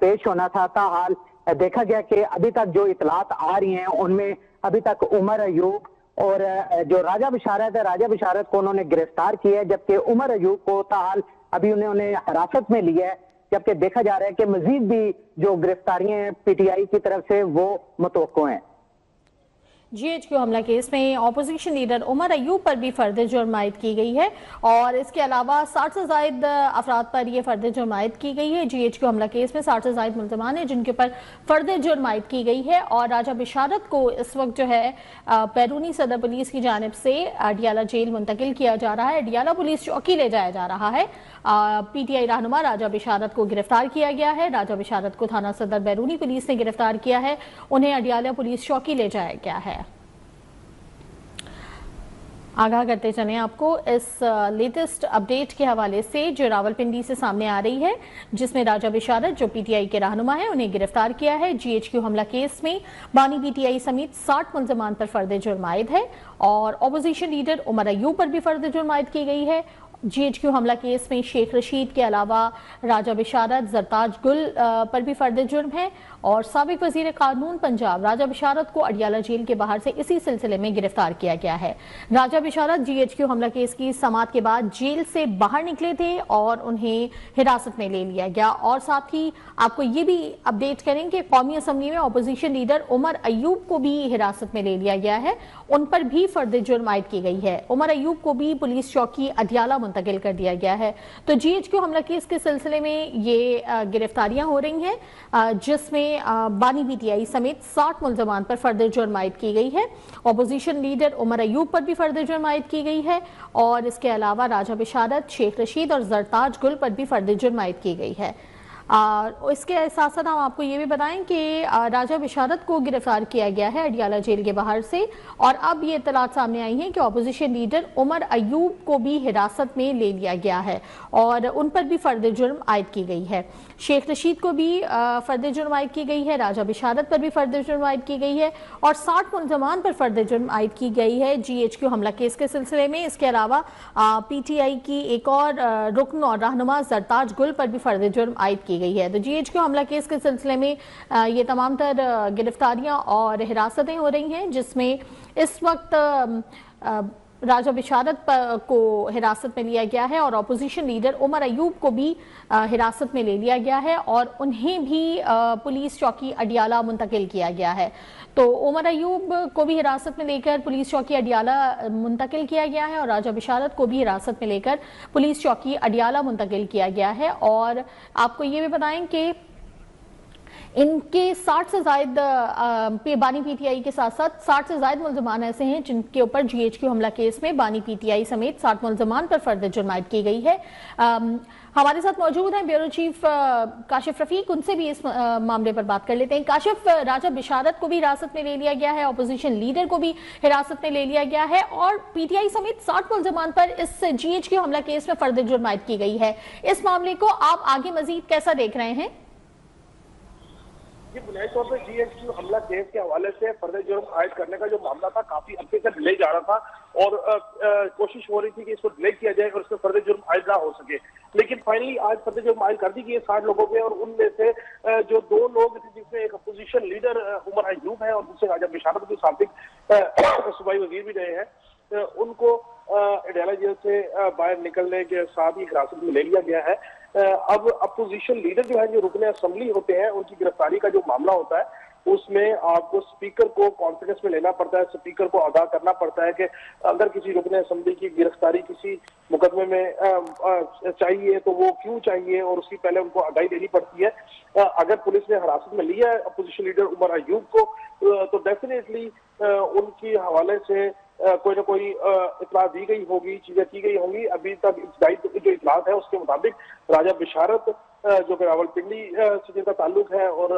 पेश होना था। ताहाल देखा गया कि अभी तक जो इतलात आ रही हैं उनमें अभी तक उमर अयूब और जो राजा बिशारत है, राजा बिशारत को उन्होंने गिरफ्तार किया है, जबकि उमर अयूब को ताहाल अभी उन्होंने हिरासत में लिया है। जबकि देखा जा रहा है कि मजीद भी जो गिरफ्तारियां हैं पीटीआई की तरफ से वो मुतवक्को हैं। जीएचक्यू हमला केस में ऑपोजिशन लीडर उमर अयूब पर भी फर्द जुर्म आयद की गई है और इसके अलावा 60 से ज्यादा अफराद पर यह फर्द जुर्म आयद की गई है। जीएचक्यू हमला केस में 60 से ज्यादा मुल्ज़मान हैं जिनके ऊपर फर्द जुर्म आयद की गई है और राजा बिशारत को इस वक्त जो है बैरूनी सदर पुलिस की जानिब से अडियाला जेल मुंतकिल किया जा रहा है। अडियाला पुलिस चौकी ले जाया जा रहा है। पीटीआई रहनुमा राजा बिशारत को गिरफ्तार किया गया है। राजा बिशारत को थाना सदर बैरूनी पुलिस ने गिरफ्तार किया है। उन्हें अडियाला पुलिस चौकी ले जाया गया है। आगाह करते चलें आपको इस लेटेस्ट अपडेट के हवाले से जो रावलपिंडी से सामने आ रही है, जिसमें राजा बिशारत जो पीटीआई के रहनुमा है उन्हें गिरफ्तार किया है। जीएचक्यू हमला केस में बानी पीटीआई समेत 60 मुल्ज़मान पर फर्द जुर्म आयद है और ऑपोजिशन लीडर उमर अयूब पर भी फर्द जुर्म आयद की गई है। जीएचक्यू हमला केस में शेख रशीद के अलावा राजा बिशारत, जरताज गुल पर भी फर्द जुर्म है और साबिक वजीर कानून पंजाब राजा बिशारत को अडियाला जेल के बाहर से इसी सिलसिले में गिरफ्तार किया गया है। राजा बिशारत जीएचक्यू हमला केस की समाअत के बाद जेल से बाहर निकले थे और उन्हें हिरासत में ले लिया गया। और साथ ही आपको ये भी अपडेट करें कि कौमी असम्बली में ऑपोजिशन लीडर उमर अयूब को भी हिरासत में ले लिया गया है। उन पर भी फर्द जुर्म आयद की गई है। उमर अयूब को भी पुलिस चौकी अडियाला मुंतकिल कर दिया गया है। तो जीएचक्यू हमला केस के सिलसिले में ये गिरफ्तारियां हो रही हैं जिसमें बानी पीटीआई समेत 60 मुल्ज़मान पर फर्द जुर्म आयद की गई है। ऑपोजिशन लीडर उमर अयूब पर भी फर्द जुर्म आयद की गई है और इसके अलावा राजा बिशारत, शेख रशीद और जरताज गुल पर भी फर्द जुर्म आयद की गई है। इसके साथ साथ हम आपको ये भी बताएं कि राजा बिशारत को गिरफ्तार किया गया है अडियाला जेल के बाहर से और अब ये इत्तलात सामने आई हैं कि ऑपोजिशन लीडर उमर अयूब को भी हिरासत में ले लिया गया है और उन पर भी फर्द जुर्म आयद की गई है। शेख रशीद को भी फर्द जुर्म आयद की गई है, राजा बिशारत पर भी फर्द जुर्म आयद की गई है और 60 मुल्ज़मान पर फर्द जुर्म आयद की गई है जीएचक्यू हमला केस के सिलसिले में। इसके अलावा पीटीआई की एक और रुकन और रहनुमा जरताज गुल पर भी फर्द जुर्म आयद की गई है। तो जीएचक्यू हमला केस के सिलसिले में ये तमाम तर गिरफ्तारियां और हिरासतें हो रही हैं जिसमें इस वक्त राजा बिशारत को हिरासत में लिया गया है और ऑपोजिशन लीडर उमर अयूब को भी हिरासत में ले लिया गया है और उन्हें भी पुलिस चौकी अडियाला मुंतकिल किया गया है। तो उमर अयूब को भी हिरासत में लेकर पुलिस चौकी अडियाला मुंतकिल किया गया है और राजा बिशारत को भी हिरासत में लेकर पुलिस चौकी अडियाला मुंतकिल किया गया है। और आपको ये भी बताएं कि इनके 60 से ज्यादा बानी पीटीआई के साथ साथ 60 से ज्यादा मुल्ज़मान ऐसे हैं जिनके ऊपर जीएचक्यू हमला केस में बानी पीटीआई समेत 60 मुल्ज़मान पर फर्द जुर्म आयद की गई है। हमारे साथ मौजूद हैं ब्यूरो चीफ काशिफ रफीक, उनसे भी इस मामले पर बात कर लेते हैं। काशिफ, राजा बिशारत को भी हिरासत में ले लिया गया है, ऑपोजिशन लीडर को भी हिरासत में ले लिया गया है और पीटीआई समेत 60 मुल्ज़मान पर इस जीएचक्यू हमला केस में फर्द जुर्म आयद की गई है। इस मामले को आप आगे मजीद कैसा देख रहे हैं? जी, बुनियादी तौर पर जीएचक्यू हमला केस के हवाले से फर्द जुर्म आयद करने का जो मामला था काफी अरसे से डिले जा रहा था और कोशिश हो रही थी कि इसको डिले किया जाए और इसमें फर्द जुर्म आयद ना हो सके, लेकिन फाइनली आज फर्द जुर्म आयद कर दी गई है 60 लोगों पे और उनमें से जो 2 लोग थे जिसमें एक अपोजिशन लीडर उमर अयूब है और दूसरे राजा बिशारत भी साबिक सूबाई वजीर भी रहे हैं, उनको अडियाला जेल से बाहर निकलने के साथ ही हिरासत में ले लिया गया है। अब अपोजिशन लीडर जो है, जो रुकने असेंबली होते हैं, उनकी गिरफ्तारी का जो मामला होता है उसमें आपको स्पीकर को कॉन्फिडेंस में लेना पड़ता है, स्पीकर को आगाह करना पड़ता है कि अगर किसी रुकने असेंबली की गिरफ्तारी किसी मुकदमे में चाहिए तो वो क्यों चाहिए और उसकी पहले उनको आगाही देनी पड़ती है। अगर पुलिस ने हिरासत में लिया है अपोजिशन लीडर उमर अयूब को तो डेफिनेटली उनके हवाले से कोई ना कोई इतला दी गई होगी, चीजें की गई होंगी। अभी तक जो इतलात है उसके मुताबिक राजा बिशारत जो कि रावलपिंडी से जिनका ताल्लुक है और